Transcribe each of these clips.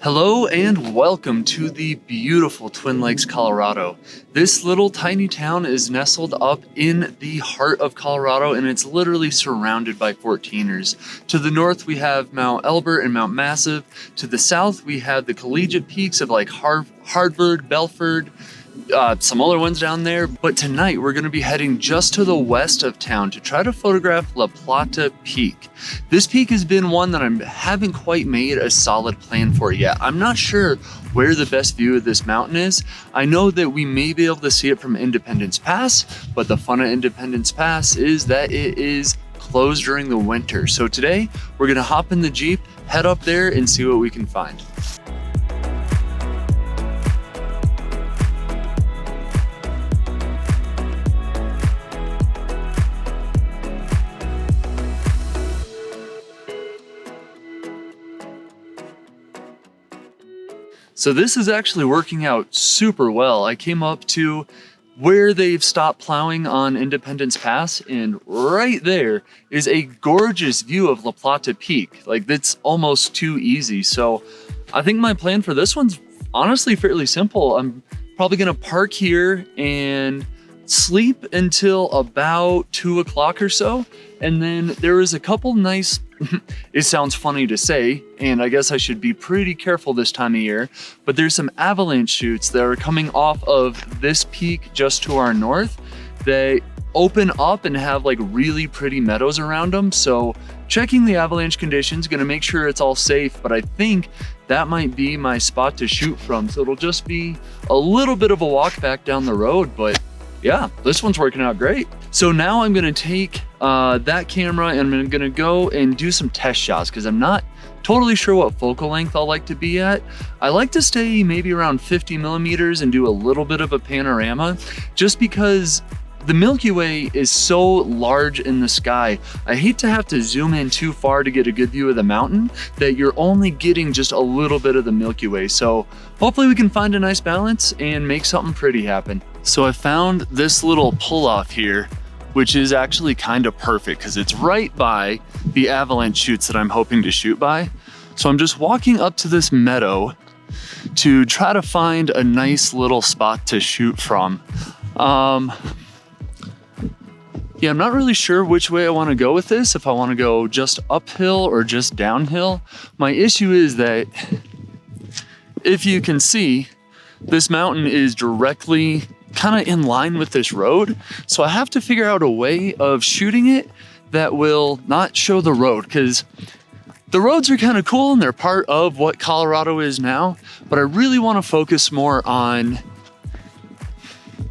Hello and welcome to the beautiful Twin Lakes, Colorado. This little tiny town is nestled up in the heart of Colorado, and it's literally surrounded by 14ers. To the north, we have Mount Elbert and Mount Massive. To the south, we have the collegiate peaks of like Harvard, Belford, some other ones down there. But tonight we're going to be heading just to the west of town to try to photograph La Plata Peak. This peak has been one that I haven't quite made a solid plan for yet. I'm not sure where the best view of this mountain is. I know that we may be able to see it from Independence Pass, but the fun of Independence Pass is that it is closed during the winter. So today we're going to hop in the Jeep, head up there and see what we can find. So this is actually working out super well. I came up to where they've stopped plowing on Independence Pass, and right there is a gorgeous view of La Plata Peak. Like, that's almost too easy. So I think my plan for this one's honestly fairly simple. I'm probably gonna park here and sleep until about 2 o'clock or so. And then there is a couple nice, it sounds funny to say, and I guess I should be pretty careful this time of year, but there's some avalanche chutes that are coming off of this peak just to our north. They open up and have like really pretty meadows around them. So checking the avalanche conditions, gonna make sure it's all safe, but I think that might be my spot to shoot from. So it'll just be a little bit of a walk back down the road, but yeah, this one's working out great. So now I'm gonna take that camera and I'm gonna go and do some test shots because I'm not totally sure what focal length I'll like to be at. I like to stay maybe around 50 millimeters and do a little bit of a panorama just because the Milky Way is so large in the sky. I hate to have to zoom in too far to get a good view of the mountain that you're only getting just a little bit of the Milky Way. So hopefully we can find a nice balance and make something pretty happen. So I found this little pull off here, which is actually kind of perfect because it's right by the avalanche chutes that I'm hoping to shoot by. So I'm just walking up to this meadow to try to find a nice little spot to shoot from. Yeah, I'm not really sure which way I want to go with this, if I want to go just uphill or just downhill. My issue is that, if you can see, this mountain is directly kind of in line with this road. So I have to figure out a way of shooting it that will not show the road, because the roads are kind of cool and they're part of what Colorado is now, but I really want to focus more on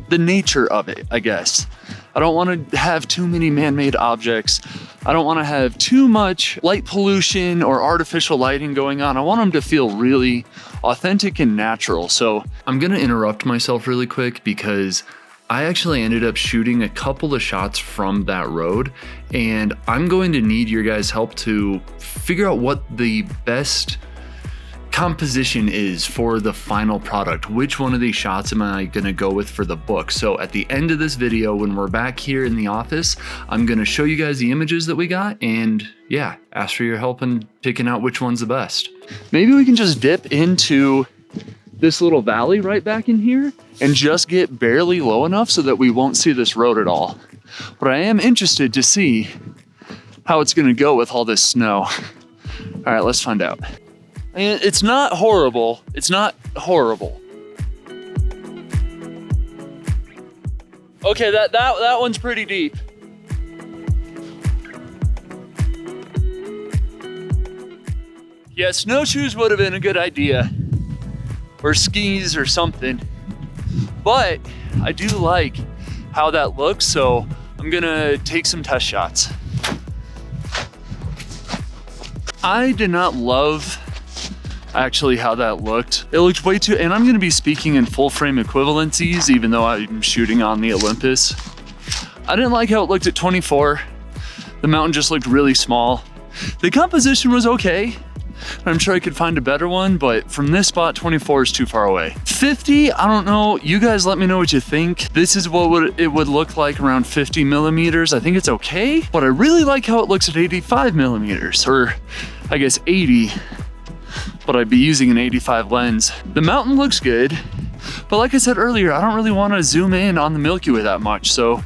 the nature of it, I guess. I don't want to have too many man-made objects. I don't want to have too much light pollution or artificial lighting going on. I want them to feel really authentic and natural. So I'm going to interrupt myself really quick because I actually ended up shooting a couple of shots from that road, and I'm going to need your guys' help to figure out what the best composition is for the final product. Which one of these shots am I gonna go with for the book? So at the end of this video, when we're back here in the office, I'm gonna show you guys the images that we got and yeah, ask for your help in picking out which one's the best. Maybe we can just dip into this little valley right back in here and just get barely low enough so that we won't see this road at all. But I am interested to see how it's gonna go with all this snow. All right, let's find out. And it's not horrible. It's not horrible. Okay, that one's pretty deep. Yeah, snowshoes would have been a good idea. Or skis or something. But I do like how that looks, so I'm gonna take some test shots. I did not love actually how that looked. It looked way too, and I'm gonna be speaking in full frame equivalencies even though I'm shooting on the Olympus. I didn't like how it looked at 24. The mountain just looked really small. The composition was okay. I'm sure I could find a better one, but from this spot, 24 is too far away. 50, I don't know. You guys let me know what you think. This is what it would look like around 50 millimeters. I think it's okay, but I really like how it looks at 85 millimeters, or I guess 80. but I'd be using an 85 lens. The mountain looks good, but like I said earlier, I don't really want to zoom in on the Milky Way that much. So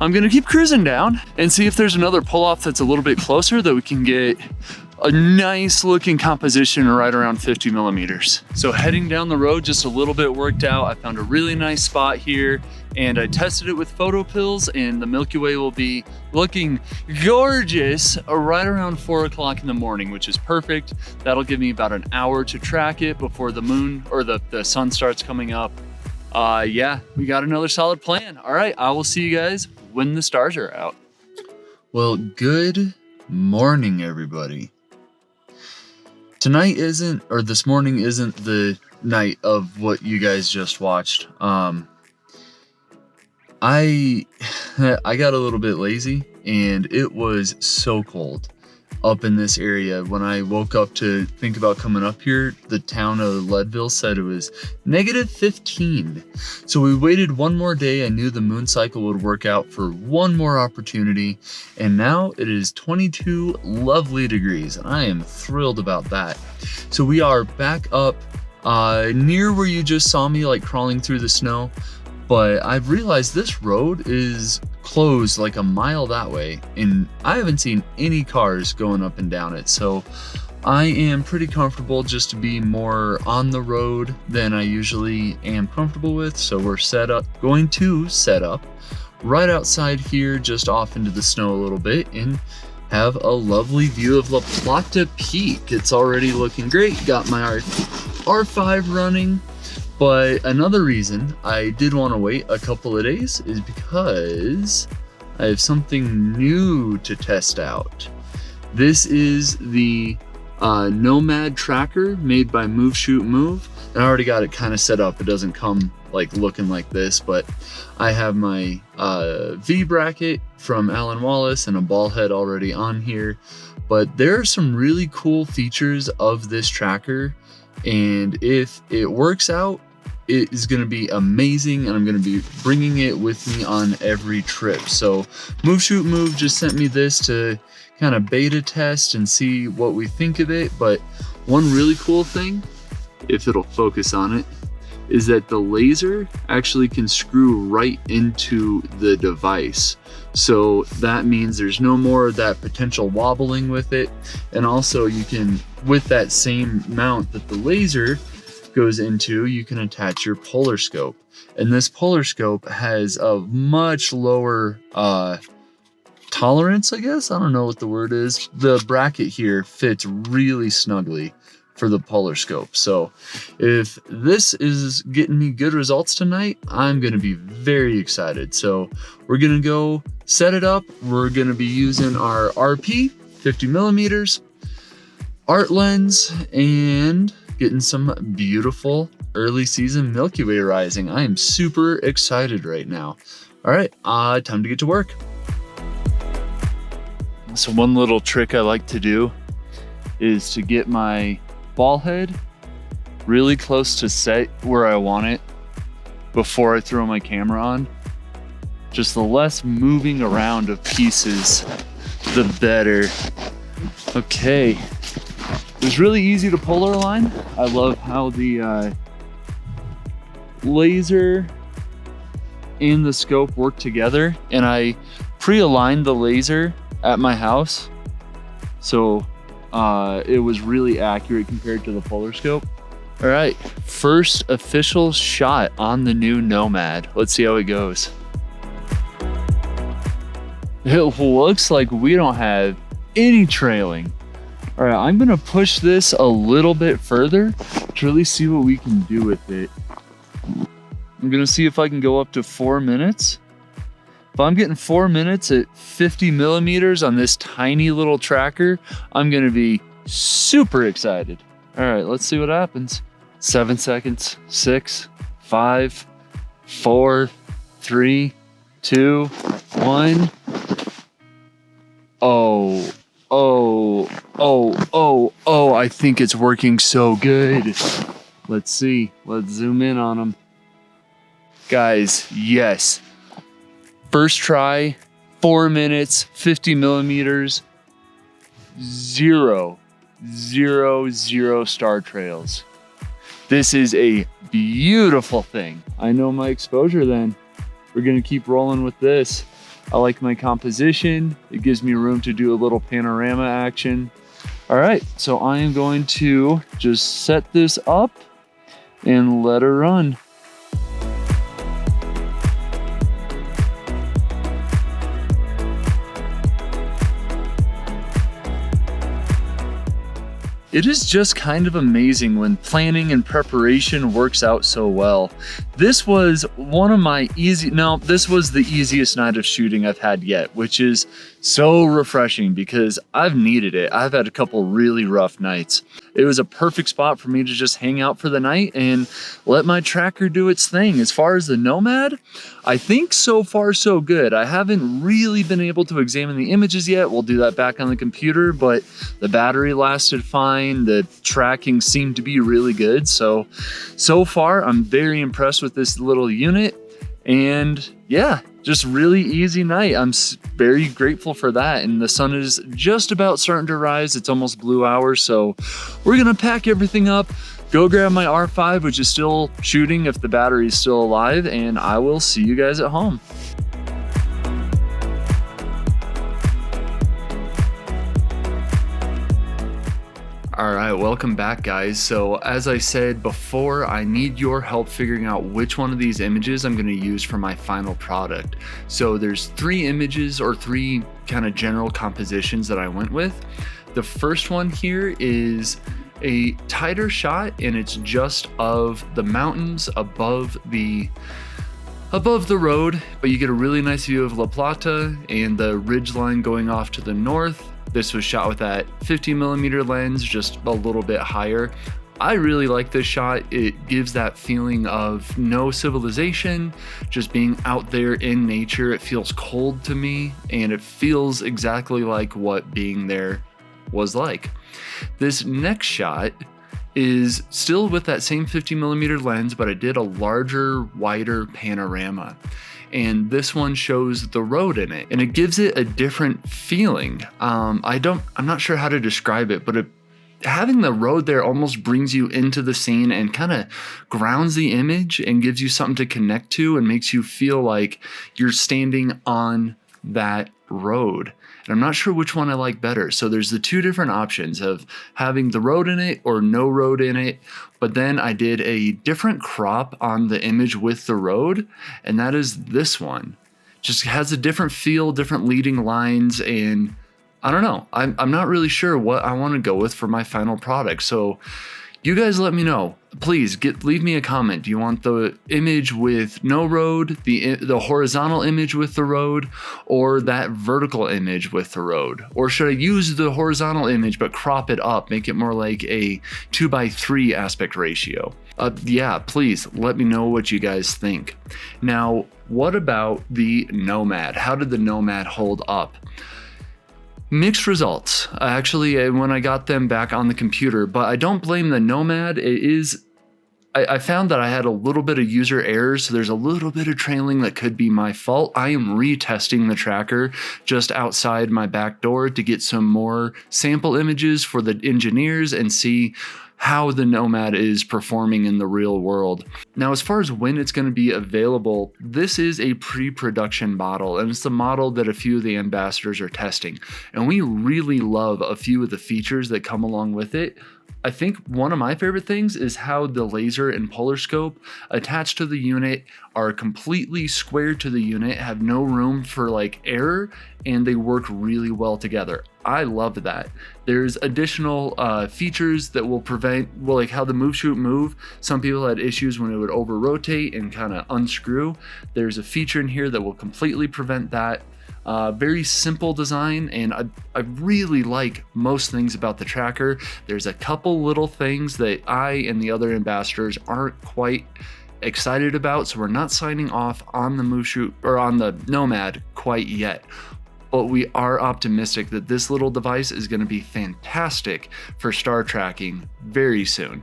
I'm gonna keep cruising down and see if there's another pull-off that's a little bit closer that we can get a nice looking composition right around 50 millimeters. So heading down the road just a little bit worked out. I found a really nice spot here and I tested it with photo pills, and the Milky Way will be looking gorgeous right around 4 o'clock in the morning, which is perfect. That'll give me about an hour to track it before the moon or the sun starts coming up. Yeah, we got another solid plan. All right, I will see you guys when the stars are out. Well, good morning, everybody. Tonight isn't, or this morning isn't the night of what you guys just watched. I got a little bit lazy, and it was so cold up in this area. When I woke up to think about coming up here, the town of Leadville said it was -15. So we waited one more day. I knew the moon cycle would work out for one more opportunity, and now it is 22 lovely degrees, and I am thrilled about that. So we are back up near where you just saw me like crawling through the snow, but I've realized this road is closed like a mile that way, and I haven't seen any cars going up and down it. So I am pretty comfortable just to be more on the road than I usually am comfortable with. So we're going to set up right outside here, just off into the snow a little bit, and have a lovely view of La Plata Peak. It's already looking great. Got my R5 running. But another reason I did want to wait a couple of days is because I have something new to test out. This is the Nomad tracker made by Move Shoot Move. And I already got it kind of set up. It doesn't come like looking like this, but I have my V bracket from Alan Wallace and a ball head already on here. But there are some really cool features of this tracker, and if it works out, it is going to be amazing, and I'm going to be bringing it with me on every trip. So Move Shoot Move just sent me this to kind of beta test and see what we think of it. But one really cool thing, if it'll focus on it, is that the laser actually can screw right into the device. So that means there's no more of that potential wobbling with it. And also you can, with that same mount that the laser goes into, you can attach your polar scope. And this polar scope has a much lower tolerance, I guess. I don't know what the word is. The bracket here fits really snugly for the polar scope. So if this is getting me good results tonight, I'm going to be very excited. So we're going to go set it up. We're going to be using our RP 50 millimeters art lens and getting some beautiful early season Milky Way rising. I am super excited right now. All right, time to get to work. So one little trick I like to do is to get my ball head really close to set where I want it before I throw my camera on. Just the less moving around of pieces, the better. Okay. It was really easy to polar align. I love how the laser and the scope work together, and I pre-aligned the laser at my house, so it was really accurate compared to the polar scope. All right, first official shot on the new Nomad. Let's see how it goes. It looks like we don't have any trailing. All right, I'm gonna push this a little bit further to really see what we can do with it. I'm gonna see if I can go up to 4 minutes. If I'm getting 4 minutes at 50 millimeters on this tiny little tracker, I'm gonna be super excited. All right, let's see what happens. 7 seconds, 6, 5, 4, 3, 2, 1. Oh, I think it's working so good. Let's see, let's zoom in on them. Guys, yes. First try, 4 minutes, 50 millimeters, 0 zero star trails. This is a beautiful thing. I know my exposure then. We're gonna keep rolling with this. I like my composition. It gives me room to do a little panorama action. All right, so I am going to just set this up and let her run. It is just kind of amazing when planning and preparation works out so well. This was this was the easiest night of shooting I've had yet, which is so refreshing because I've needed it. I've had a couple really rough nights. It was a perfect spot for me to just hang out for the night and let my tracker do its thing. As far as the Nomad, I think so far so good. I haven't really been able to examine the images yet. We'll do that back on the computer, but the battery lasted fine. The tracking seemed to be really good. So far I'm very impressed with this little unit, and yeah, just really easy night. I'm very grateful for that. And the sun is just about starting to rise. It's almost blue hour. So we're gonna pack everything up, go grab my R5, which is still shooting if the battery is still alive, and I will see you guys at home. All right, welcome back, guys. So as I said before, I need your help figuring out which one of these images I'm gonna use for my final product. So there's 3 images or 3 kind of general compositions that I went with. The first one here is a tighter shot, and it's just of the mountains above the road, but you get a really nice view of La Plata and the ridgeline going off to the north. This was shot with that 50mm lens, just a little bit higher. I really like this shot. It gives that feeling of no civilization, just being out there in nature. It feels cold to me, and it feels exactly like what being there was like. This next shot is still with that same 50mm lens, but I did a larger, wider panorama. And this one shows the road in it, and it gives it a different feeling. I'm not sure how to describe it, but having the road there almost brings you into the scene and kind of grounds the image and gives you something to connect to and makes you feel like you're standing on that road. And I'm not sure which one I like better. So there's the 2 different options of having the road in it or no road in it. But then I did a different crop on the image with the road, and that is this one. Just has a different feel, different leading lines, and I don't know. I'm not really sure what I want to go with for my final product. So you guys let me know. Please leave me a comment. Do you want the image with no road, the horizontal image with the road, or that vertical image with the road? Or should I use the horizontal image but crop it up, make it more like a 2:3 aspect ratio? Yeah, please let me know what you guys think. Now, what about the Nomad? How did the Nomad hold up? Mixed results, actually, when I got them back on the computer, but I don't blame the Nomad. I found that I had a little bit of user errors, so there's a little bit of trailing that could be my fault. I am retesting the tracker just outside my back door to get some more sample images for the engineers and see how the Nomad is performing in the real world. Now, as far as when it's going to be available, this is a pre-production model, and it's the model that a few of the ambassadors are testing. And we really love a few of the features that come along with it. I think one of my favorite things is how the laser and polar scope attached to the unit are completely square to the unit, have no room for like error, and they work really well together. I love that. There's additional features that will prevent, like how the move shoot move. Some people had issues when it would over rotate and kind of unscrew. There's a feature in here that will completely prevent that. Very simple design, and I really like most things about the tracker. There's a couple little things that I and the other ambassadors aren't quite excited about, so we're not signing off on the move shoot or on the Nomad quite yet. But we are optimistic that this little device is going to be fantastic for star tracking very soon.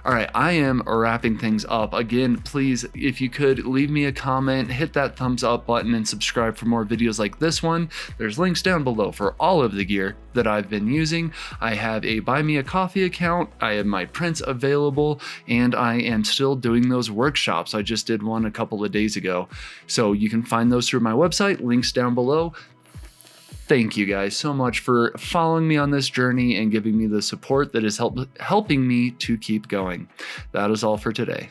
All right, I am wrapping things up. Again, please, if you could leave me a comment, hit that thumbs up button, and subscribe for more videos like this one. There's links down below for all of the gear that I've been using. I have a Buy Me a Coffee account, I have my prints available, and I am still doing those workshops. I just did one a couple of days ago. So you can find those through my website, links down below. Thank you guys so much for following me on this journey and giving me the support that is helping me to keep going. That is all for today.